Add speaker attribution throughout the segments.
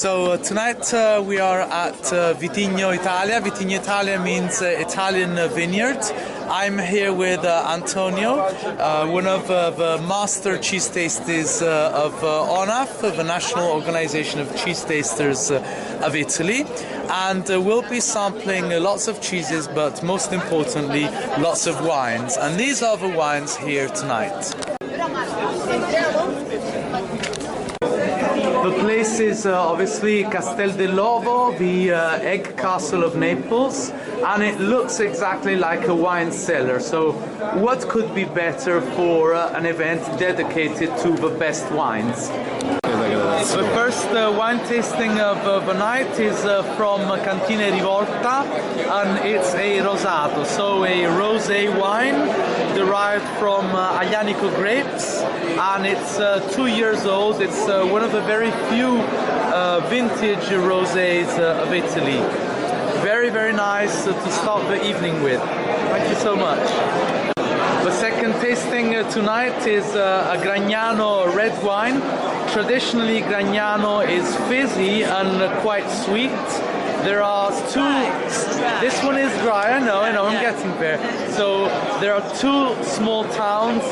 Speaker 1: So tonight we are at Vitigno Italia. Vitigno Italia means Italian vineyard. I'm here with Antonio, one of the master cheese tasters of ONAF, the National Organization of Cheese Tasters of Italy. And we'll be sampling lots of cheeses, but most importantly, lots of wines. And these are the wines here tonight. The place is obviously Castel Dell'Ovo, the egg castle of Naples, and it looks exactly like a wine cellar. So what could be better for an event dedicated to the best wines? The first wine tasting of the night is from Cantina Rivolta, and it's a rosato, so a rosé wine derived from Aglianico grapes, and it's 2 years old. It's one of the very few vintage rosés of Italy. Very, very nice to start the evening with. Thank you so much. The second tasting tonight is a Gragnano red wine. Traditionally, Gragnano is fizzy and quite sweet. There are two. This one is dry. I know. I'm getting there. So there are two small towns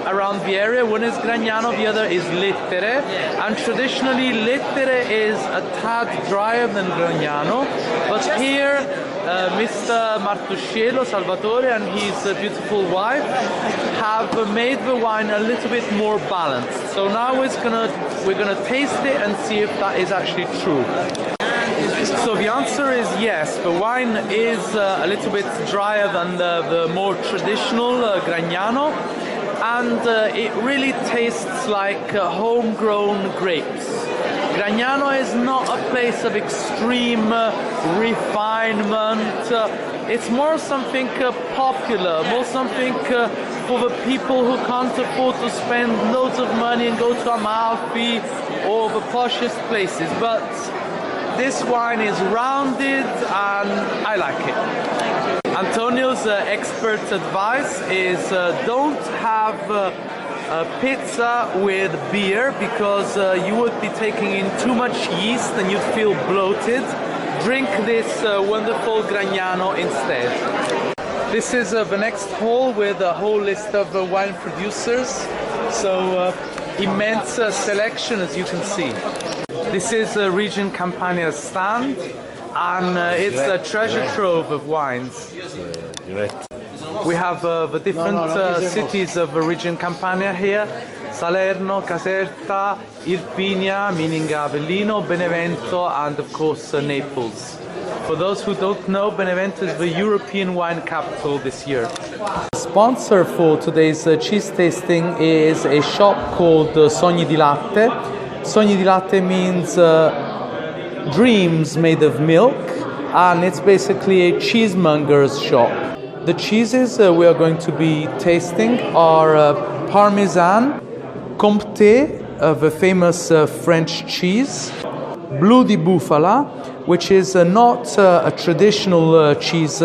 Speaker 1: around the area. One is Gragnano, the other is Lettere. And traditionally, Lettere is a tad drier than Gragnano. But here, Mr. Martuscello Salvatore and his beautiful wife have made the wine a little bit more balanced. So now we're gonna taste it and see if that is actually true. So the answer is yes. The wine is a little bit drier than the more traditional Gragnano, and it really tastes like homegrown grapes. Gragnano is not a place of extreme refinement. It's more something popular, more something for the people who can't afford to spend loads of money and go to Amalfi or the poshest places. But this wine is rounded and I like it. Antonio's expert advice is don't have pizza with beer, because you would be taking in too much yeast and you'd feel bloated. Drink this wonderful Gragnano instead. This is the next hall with a whole list of wine producers. So immense selection, as you can see. This is Region Campania's stand, and it's a treasure trove of wines. We have the different cities of Region Campania here: Salerno, Caserta, Irpinia, meaning Avellino, Benevento, and of course Naples. For those who don't know, Benevento is the European wine capital this year. The sponsor for today's cheese tasting is a shop called Sogni di Latte. Sogni di Latte means dreams made of milk, and it's basically a cheesemonger's shop. The cheeses we are going to be tasting are Parmesan, Comté, the famous French cheese, Blue di Bufala, which is not a traditional cheese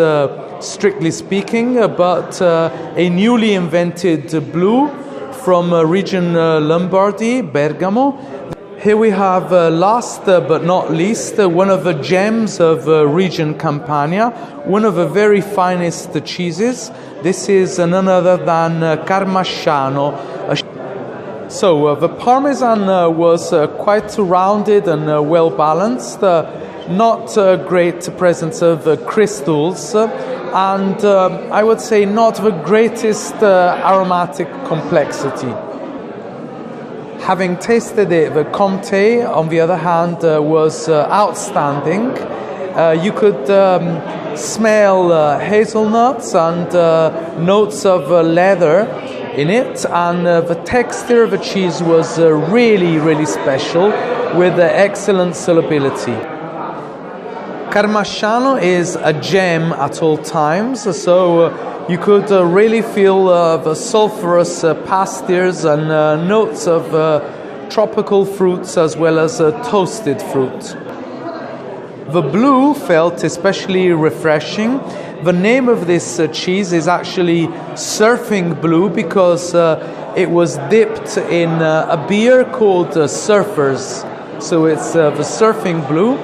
Speaker 1: strictly speaking, but a newly invented blue from region Lombardy, Bergamo. Here we have, last but not least, one of the gems of region Campania, one of the very finest cheeses. This is none other than Carmasciano. So the Parmesan was quite rounded and well balanced, not a great presence of crystals, and I would say not the greatest aromatic complexity. Having tasted it, the Comté, on the other hand, was outstanding. You could smell hazelnuts and notes of leather in it, and the texture of the cheese was really, really special, with excellent solubility. Carmasciano is a gem at all times, so you could really feel the sulfurous pastures and notes of tropical fruits as well as toasted fruit. The blue felt especially refreshing. The name of this cheese is actually Surfing Blue because it was dipped in a beer called Surfers. so it's the surfing blue.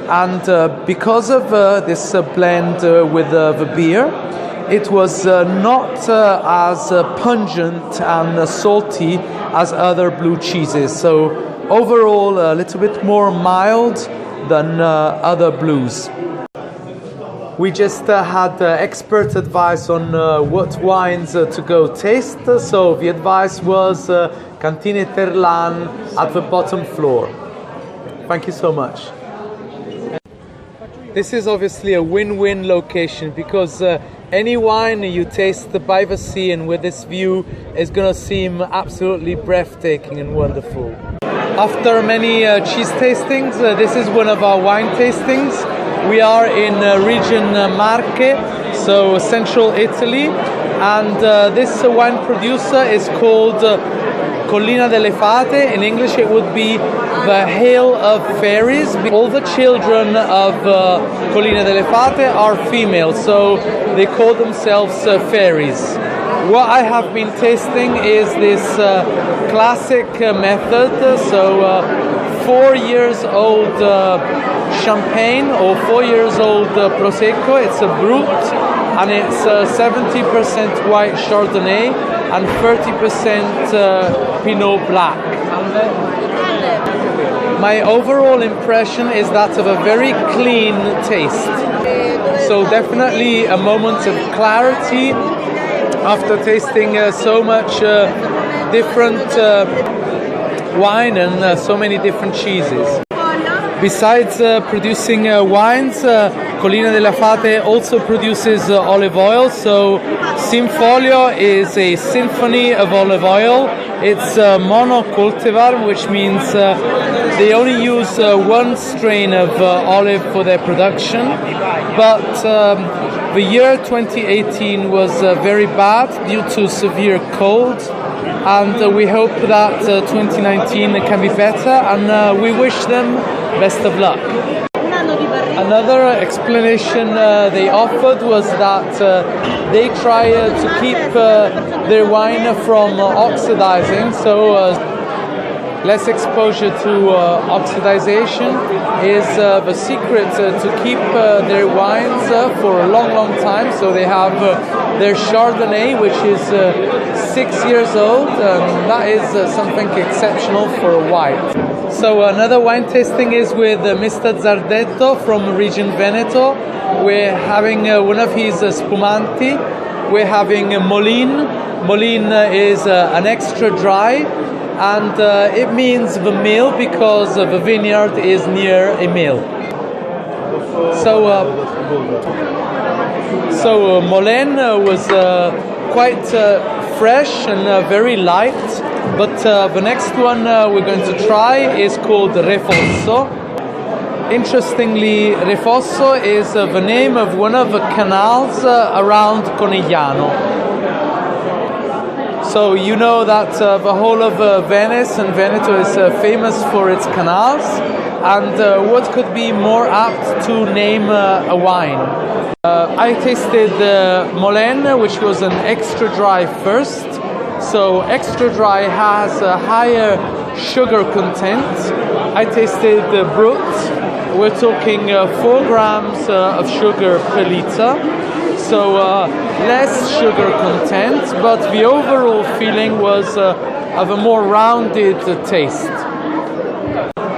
Speaker 1: And because of this blend with the beer, it was not as pungent and salty as other blue cheeses. So overall, a little bit more mild than other blues. We just had expert advice on what wines to go taste. So the advice was Cantine Terlan at the bottom floor. Thank you so much. This is obviously a win-win location because any wine you taste by the sea and with this view is going to seem absolutely breathtaking and wonderful. After many cheese tastings, this is one of our wine tastings. We are in region Marche, so central Italy, and this wine producer is called Collina delle Fate. In English it would be the Hail of Fairies. All the children of Collina delle Fate are female, so they call themselves fairies. What I have been tasting is this classic method, so 4 years old champagne or 4 years old Prosecco. It's a Brut, and it's 70% white Chardonnay and 30% Pinot Black. My overall impression is that of a very clean taste. So definitely a moment of clarity after tasting so much different wine and so many different cheeses. Besides producing wines, Collina delle Fate also produces olive oil. So Sinfolio is a symphony of olive oil. It's monocultivar, which means they only use one strain of olive for their production. But the year 2018 was very bad due to severe cold. And we hope that 2019 can be better, and we wish them best of luck. Another explanation they offered was that they try to keep their wine from oxidizing, so less exposure to oxidization is the secret to keep their wines for a long time. So they have their Chardonnay, which is 6 years old, and that is something exceptional for a white. So another wine tasting is with Mr. Zardetto from region Veneto. We're having one of his spumanti. We're having Molin. Molin is an extra dry, and it means the mill because the vineyard is near a mill. So Molin was quite fresh and very light, but the next one we're going to try is called Refosso. Interestingly, Refosso is the name of one of the canals around Conegliano. So you know that the whole of Venice and Veneto is famous for its canals, and what could be more apt to name a wine? I tasted Molin, which was an extra dry first. So extra dry has a higher sugar content. I tasted the Brut. We're talking 4 grams of sugar per liter. So less sugar content, but the overall feeling was of a more rounded taste.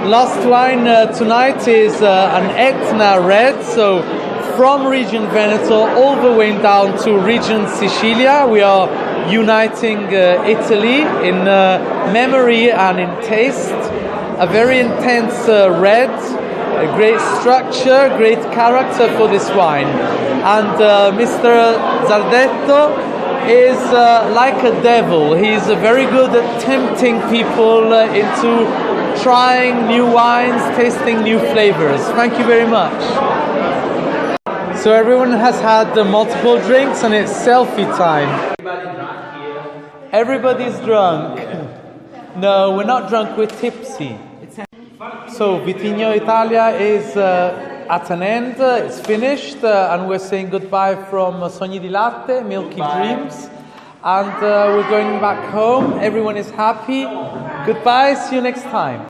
Speaker 1: Last wine tonight is an Etna Red. So from region Veneto all the way down to region Sicilia, we are uniting Italy in memory and in taste. A very intense red, a great structure, great character for this wine. And Mr. Zardetto is like a devil. He's very good at tempting people into trying new wines, tasting new flavors. Thank you very much. So everyone has had multiple drinks and it's selfie time. Everybody's drunk. No, we're not drunk, we're tipsy. So Vitigno Italia is at an end, it's finished, and we're saying goodbye from Sogni di Latte, Milky Dreams, and we're going back home. Everyone is happy. Goodbye, see you next time.